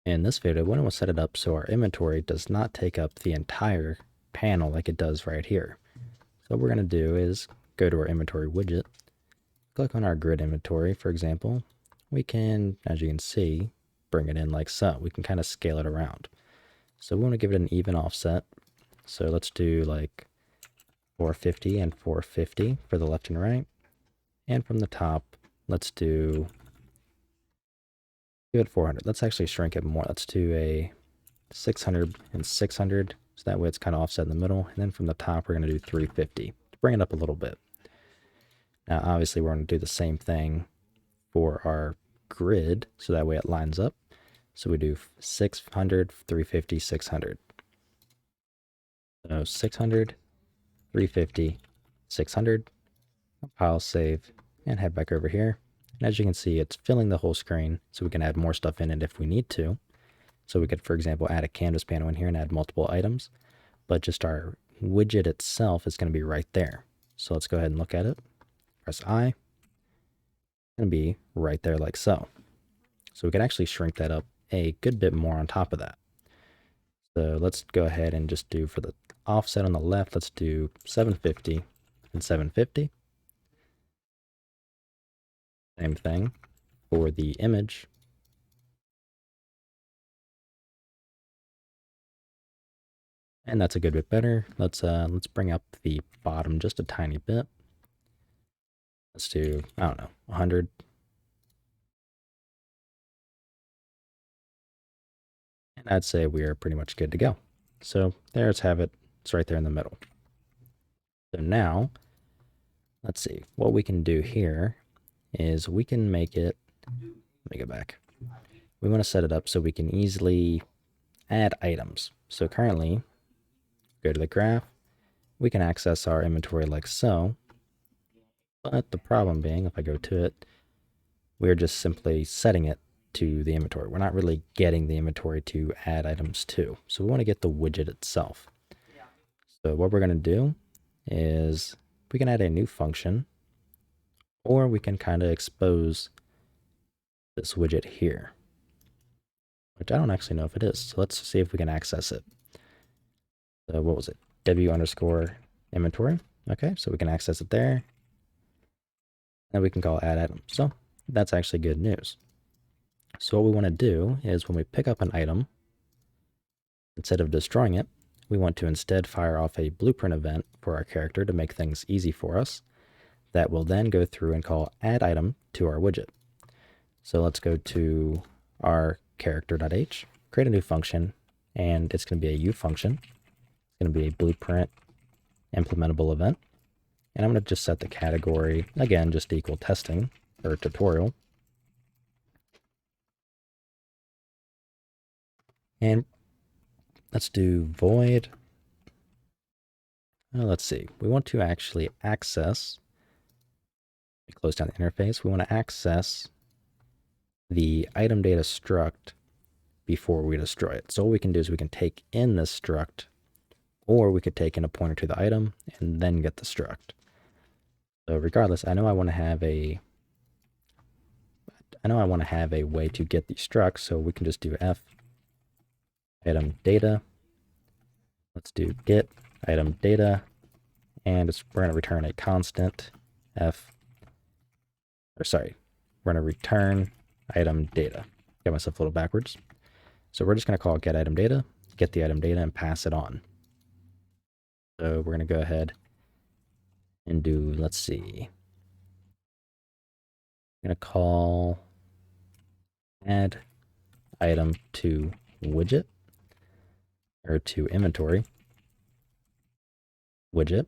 In this video, we want to set it up so our inventory does not take up the entire panel like it does right here. So what we're going to do is go to our inventory widget, click on our grid inventory, for example. We can, as you can see, bring it in like so. We can kind of scale it around. So we want to give it an even offset. So let's do like 450 and 450 for the left and right. And from the top, let's do it 400. Let's actually shrink it more. Let's do a 600 and 600. So that way it's kind of offset in the middle. And then from the top, we're going to do 350 to bring it up a little bit. Now, obviously, we're going to do the same thing for our grid. So that way it lines up. So we do 600, 350, 600. So 600, 350, 600. I'll save and head back over here. And as you can see, it's filling the whole screen. So we can add more stuff in it if we need to. So we could, for example, add a canvas panel in here and add multiple items, but just our widget itself is going to be right there. So let's go ahead and look at it. Press I. It's going to be right there like so. So we can actually shrink that up a good bit more on top of that. So let's go ahead and just do for the offset on the left, let's do 750 and 750. Same thing for the image. And that's a good bit better. Let's bring up the bottom just a tiny bit. Let's do, I don't know, 100. And I'd say we are pretty much good to go. So there's have it. It's right there in the middle. So now, let's see. What we can do here is we can make it, let me go back. We want to set it up so we can easily add items. So currently, go to the graph, we can access our inventory like so. But the problem being, if I go to it, we're just simply setting it to the inventory. We're not really getting the inventory to add items to. So we want to get the widget itself. So what we're going to do is we can add a new function, or we can kind of expose this widget here, which I don't actually know if it is. So let's see if we can access it. So what was it? W underscore inventory. Okay, so we can access it there. And we can call add item. So that's actually good news. So what we want to do is when we pick up an item, instead of destroying it, we want to instead fire off a blueprint event for our character to make things easy for us. That will then go through and call add item to our widget. So let's go to our character.h, create a new function, and it's going to be a U function. It's going to be a blueprint implementable event. And I'm going to just set the category, again, just to equal testing or tutorial. And let's do void. Let's see. We want to actually access, close down the interface. We want to access the item data struct before we destroy it. So what we can do is we can take in this struct, or we could take in a pointer to the item and then get the struct. So regardless, I know I want to have a way to get the struct, so we can just do f item data. Let's do get item data, and we're going to return a constant we're going to return item data. Got myself a little backwards. So we're just going to call get item data, get the item data, and pass it on. So we're going to go ahead and do, let's see, I'm going to call add item to widget, or to inventory widget,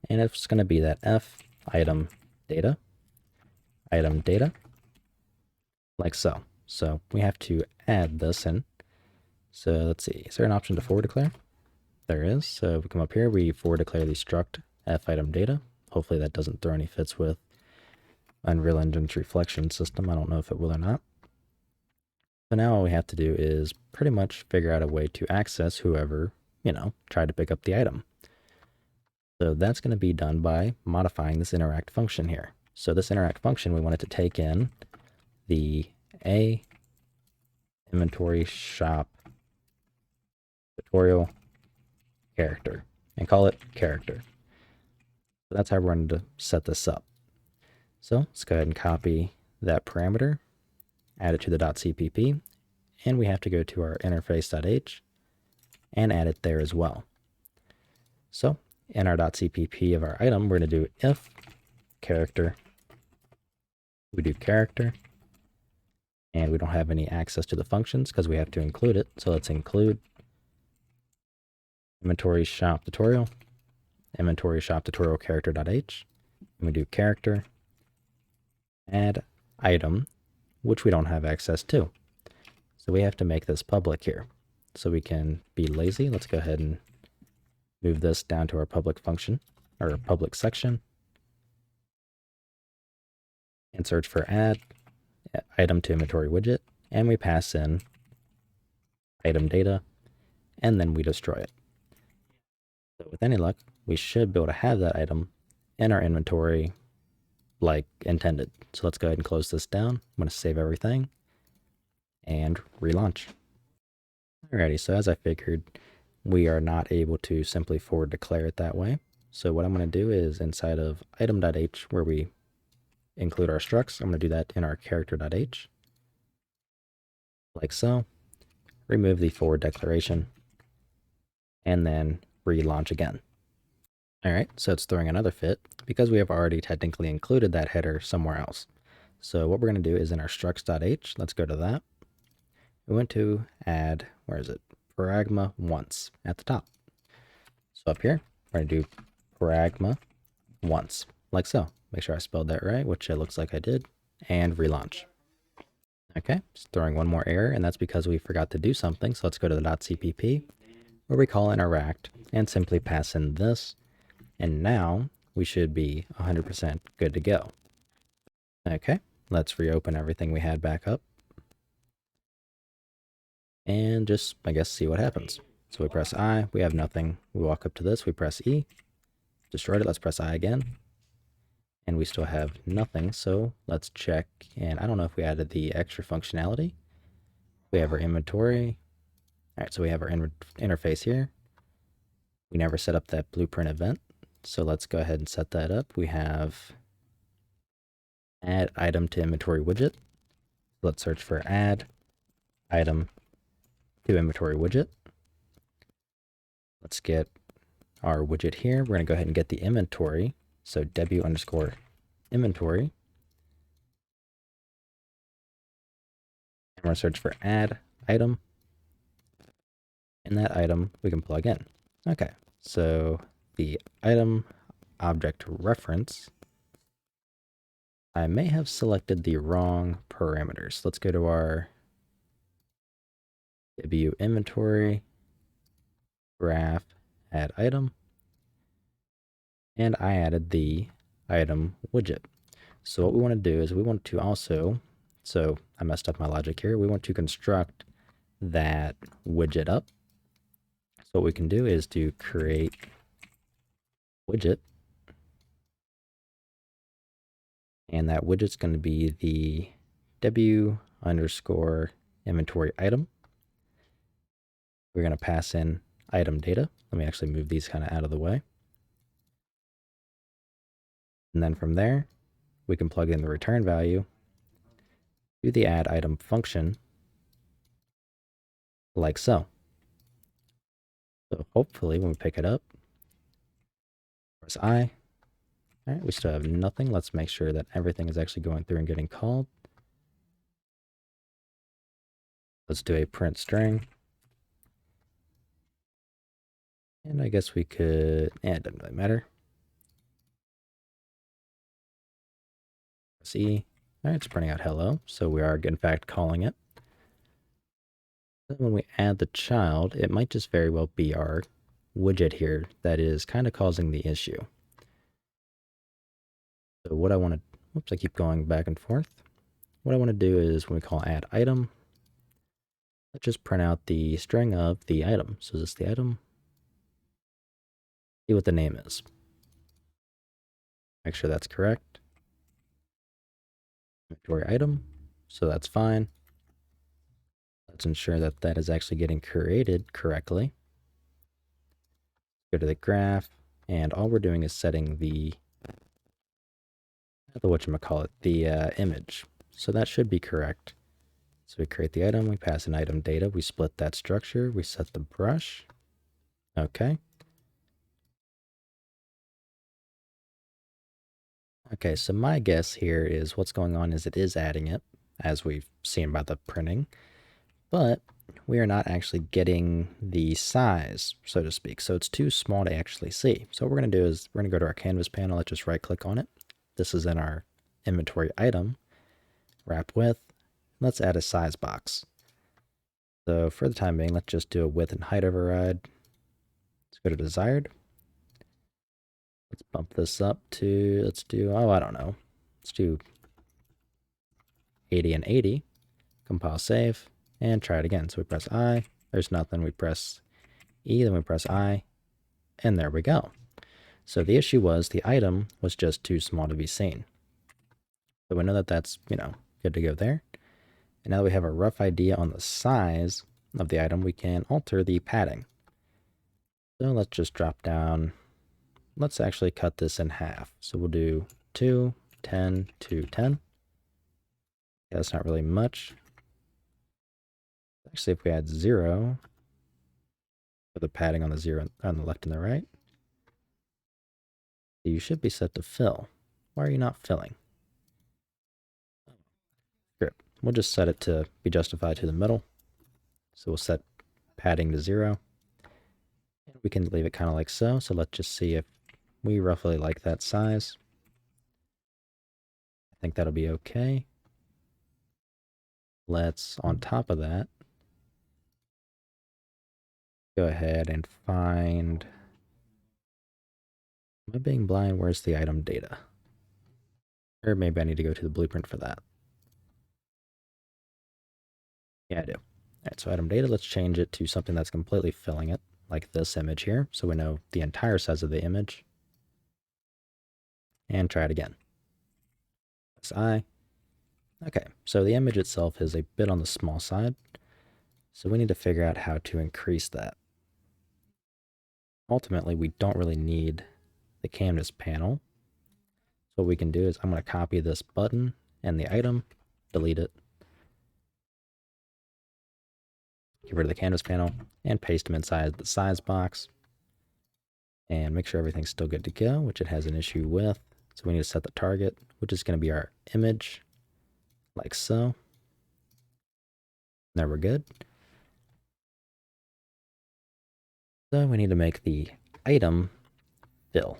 and it's going to be that f item data, like so. So we have to add this in. So let's see, is there an option to forward declare? There is. So if we come up here, we forward declare the struct f item data. Hopefully that doesn't throw any fits with Unreal Engine's reflection system. I don't know if it will or not. So now all we have to do is pretty much figure out a way to access whoever, tried to pick up the item. So that's going to be done by modifying this interact function here. So this interact function, we want it to take in the a inventory shop tutorial character and call it character. So that's how we're going to set this up. So let's go ahead and copy that parameter, add it to the .cpp, and we have to go to our interface.h and add it there as well. So in our .cpp of our item, we're going to do if character, we do character, and we don't have any access to the functions because we have to include it. So let's include inventory shop tutorial character.h, and we do character, add item, which we don't have access to. So we have to make this public here. So we can be lazy. Let's go ahead and move this down to our public function, or public section, and search for add item to inventory widget, and we pass in item data, and then we destroy it. So with any luck, we should be able to have that item in our inventory like intended. So let's go ahead and close this down. I'm going to save everything and relaunch. Alrighty, so as I figured, we are not able to simply forward declare it that way. So what I'm going to do is inside of item.h, where we include our structs, I'm going to do that in our character.h, like so. Remove the forward declaration, and then relaunch again. Alright, so it's throwing another fit because we have already technically included that header somewhere else. So what we're going to do is in our structs.h, let's go to that. We want to add, where is it? Pragma once at the top. So up here, we're going to do pragma once, like so. Make sure I spelled that right, which it looks like I did, and relaunch. Okay, it's throwing one more error, and that's because we forgot to do something. So let's go to the .cpp, where we call interact, and simply pass in this, and now we should be 100% good to go. Okay, let's reopen everything we had back up, and just, I guess, see what happens. So we press I, we have nothing. We walk up to this, we press E, destroyed it, let's press I again, and we still have nothing. So let's check, and I don't know if we added the extra functionality. We have our inventory. All right, so we have our interface here. We never set up that blueprint event, so let's go ahead and set that up. We have add item to inventory widget. Let's search for add item to inventory widget. Let's get our widget here. We're going to go ahead and get the inventory. So w_inventory. And we're going to search for add item. And that item we can plug in. Okay, so the item object reference, I may have selected the wrong parameters. Let's go to our w inventory graph add item, and I added the item widget. So what we want to do is we want to also, so I messed up my logic here, we want to construct that widget up. So what we can do is do create widget, and that widget's going to be the w_inventory item. We're going to pass in item data. Let me actually move these kind of out of the way. And then from there, we can plug in the return value, do the add item function, like so. So hopefully when we pick it up, press I. All right, we still have nothing. Let's make sure that everything is actually going through and getting called. Let's do a print string. And I guess we could, it doesn't really matter. See, all right, it's printing out hello. So we are in fact calling it. Then when we add the child, it might just very well be our widget here that is kind of causing the issue. So what I want to, whoops, I keep going back and forth. What I want to do is when we call add item, let's just print out the string of the item. So is this the item? See what the name is. Make sure that's correct. Inventory item, so that's fine. Let's ensure that that is actually getting created correctly. Go to the graph, and all we're doing is setting the whatchamacallit, the image. So that should be correct. So we create the item, we pass in item data, we split that structure, we set the brush. Okay. Okay, so my guess here is what's going on is it is adding it, as we've seen by the printing, but we are not actually getting the size, so to speak. So it's too small to actually see. So what we're going to do is we're going to go to our canvas panel. Let's just right click on it. This is in our inventory item, wrap with. Let's add a size box. So for the time being, let's just do a width and height override. Let's go to desired. Let's bump this up to, let's do, oh, I don't know. Let's do 80 and 80. Compile, save, and try it again. So we press I, there's nothing. We press E, then we press I, and there we go. So the issue was the item was just too small to be seen. So we know that that's, good to go there. And now that we have a rough idea on the size of the item, we can alter the padding. So let's just drop down. Let's actually cut this in half. So we'll do 2, 10, 2, 10. Yeah, that's not really much. Actually, if we add 0 for the padding on the 0 on the left and the right, you should be set to fill. Why are you not filling? Great. We'll just set it to be justified to the middle. So we'll set padding to 0. We can leave it kind of like so. So let's just see if we roughly like that size. I think that'll be okay. Let's, on top of that, go ahead and find, am I being blind? Where's the item data? Or maybe I need to go to the blueprint for that. Yeah, I do. All right, so item data, let's change it to something that's completely filling it, like this image here, so we know the entire size of the image. And try it again. Press I. Okay, so the image itself is a bit on the small side, so we need to figure out how to increase that. Ultimately, we don't really need the canvas panel. So what we can do is I'm going to copy this button and the item, delete it, get rid of the canvas panel, and paste them inside the size box. And make sure everything's still good to go, which it has an issue with. So we need to set the target, which is going to be our image, like so. Now we're good. So we need to make the item fill.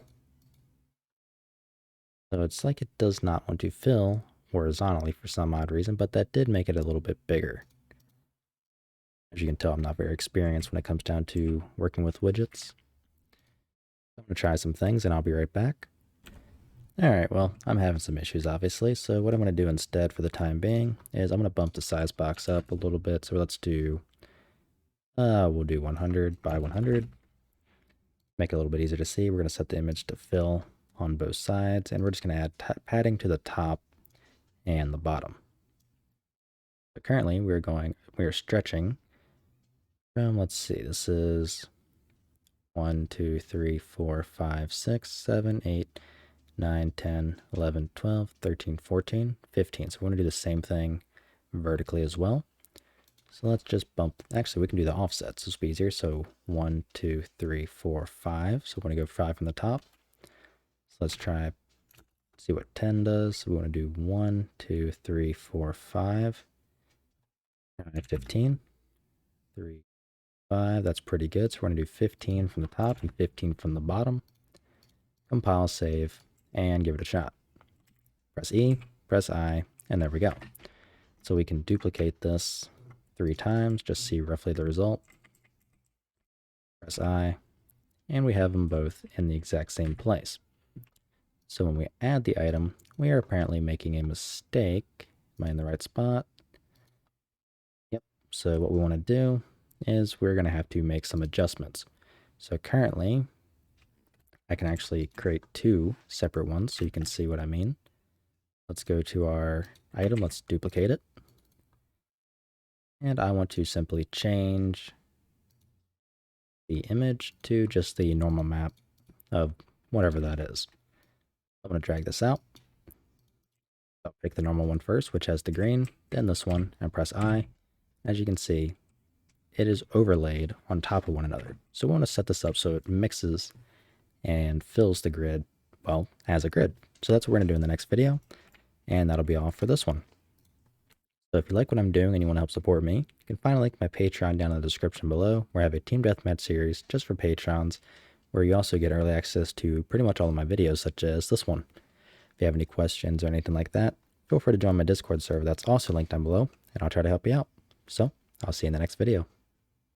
So it's like it does not want to fill horizontally for some odd reason, but that did make it a little bit bigger. As you can tell, I'm not very experienced when it comes down to working with widgets. I'm going to try some things and I'll be right back. Alright, well, I'm having some issues obviously, so what I'm going to do instead for the time being is I'm going to bump the size box up a little bit. So let's do, we'll do 100 by 100. Make it a little bit easier to see. We're going to set the image to fill on both sides, and we're just going to add padding to the top and the bottom. But currently we are stretching from, let's see, this is 1, 2, 3, 4, 5, 6, 7, 8, 9, 10, 11, 12, 13, 14, 15. So we want to do the same thing vertically as well. So let's just bump, actually we can do the offsets, this will be easier. So 1, 2, 3, 4, 5. So we want to go 5 from the top. So let's try, see what 10 does. So we want to do 1, 2, 3, 4, 5. 15, 3, 5. That's pretty good. So we're going to do 15 from the top and 15 from the bottom. Compile, save, and give it a shot. Press E, press I, and there we go. So we can duplicate this 3 times, just see roughly the result. Press I, and we have them both in the exact same place. So when we add the item, we are apparently making a mistake. Am I in the right spot? Yep. So what we want to do is we're going to have to make some adjustments. So currently, I can actually create 2 separate ones so you can see what I mean. Let's go to our item, let's duplicate it. And I want to simply change the image to just the normal map of whatever that is. I'm going to drag this out. I'll pick the normal one first, which has the green, then this one, and press I. As you can see, it is overlaid on top of one another. So we want to set this up so it mixes and fills the grid, well, as a grid. So that's what we're going to do in the next video, and that'll be all for this one. So if you like what I'm doing and you want to help support me, you can find a link to my Patreon down in the description below, where I have a Team Deathmatch series just for Patrons, where you also get early access to pretty much all of my videos, such as this one. If you have any questions or anything like that, feel free to join my Discord server that's also linked down below, and I'll try to help you out. So, I'll see you in the next video.